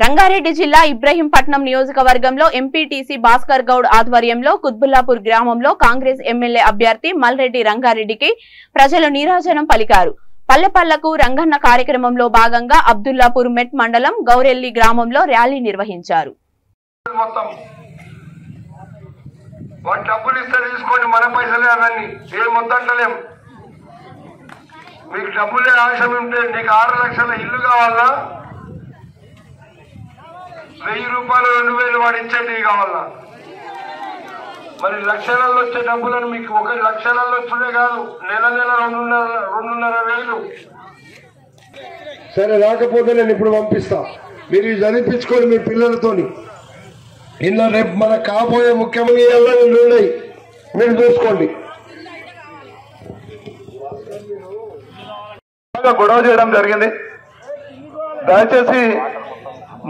రంగారెడ్డి జిల్లా ఇబ్రహీంపట్నం నియోజకవర్గంలో ఎంపీటీసీ భాస్కర్ గౌడ్ ఆధ్వర్యంలో కుత్బుల్లాపూర్ గ్రామంలో కాంగ్రెస్ ఎమ్మెల్యే అభ్యర్థి మల్రెడ్డి రంగారెడ్డికి ప్రజలు నీరాజనం పలికారు. పల్లెపల్లకు రంగన్న కార్యక్రమంలో భాగంగా అబ్దుల్లాపూర్ మెట్ మండలం గౌరెల్లి గ్రామంలో ర్యాలీ నిర్వహించారు. మీకు డబ్బులే ఆశ ఉంటే నీకు 6 లక్షల ఇల్లు కావాలా, 1000 రూపాయలు 2000 వాడు ఇచ్చేటివి కావాలా? మరి లక్షలలో వచ్చే డబ్బులను మీకు 1 లక్షలలో వచ్చే కాదు, నెల 2,500 సరే రాకపోతే నేను ఇప్పుడు పంపిస్తా. మీరు చదివించుకోండి మీ పిల్లలతోని. ఇలా రేపు మన కాబోయే ముఖ్యమంత్రి మీరు చూసుకోండి. గొడవ చేయడం జరిగింది. దయచేసి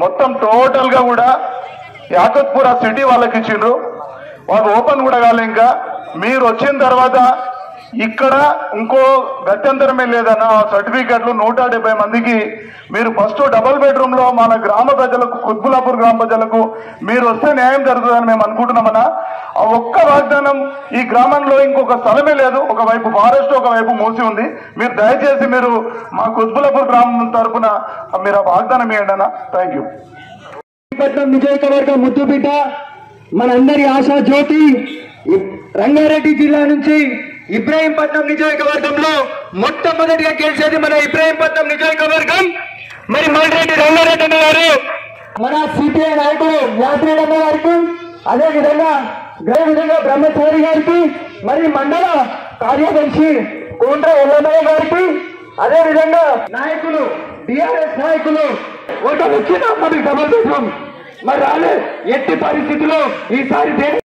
మొత్తం టోటల్ గా కూడా యాకత్పూర్ సిటీ వాళ్ళకి ఇచ్చిండ్రు. వాళ్ళు ఓపెన్ కూడా కాలే. ఇంకా మీరు వచ్చిన తర్వాత ఇక్కడ ఇంకో గత్యంతరమే లేదన్న సర్టిఫికెట్లు 170 మందికి మీరు ఫస్ట్ డబుల్ బెడ్రూమ్ లో మన గ్రామ ప్రజలకు, కుత్బుల్లాపూర్ గ్రామ ప్రజలకు మీరు వస్తే న్యాయం జరుగుతుందని మేము అనుకుంటున్నామన్నా. ఆ ఒక్క వాగ్దానం, ఈ గ్రామంలో ఇంకొక స్థలమే లేదు. ఒకవైపు ఫారెస్ట్, ఒకవైపు మూసి ఉంది. మీరు దయచేసి మీరు మా కుత్బుల్లాపూర్ గ్రామం తరఫున మీరు ఆ వాగ్దానం ఇవ్వండి అన్న. Thank you. ఇబ్రహీంపట్నం నియోజకవర్గం ముద్దుబిడ్డ, మనందరి ఆశా జ్యోతి, రంగారెడ్డి జిల్లా నుంచి ఇబ్రహీంపట్నం నియోజకవర్గంలో మొట్టమొదటిగా గెలిచేది మన ఇబ్రహీంపట్నం నియోజకవర్గం. మరి మల్రెడ్డి రంగారెడ్డి అన్న గారు, మన సిపిఐ నాయకుడు యాత్రేడ్ అన్న గారికి, అదేవిధంగా బ్రహ్మచారి గారికి, మరి మండల కార్యదర్శి కోండ్ర ఎల్లయ్య గారికి, అదేవిధంగా నాయకులు టిఆర్ఎస్ నాయకులు ఓటమి వచ్చిన మరి డబుల్ బెడ్రూమ్ మరి రాలే. ఎట్టి పరిస్థితుల్లో ఈసారి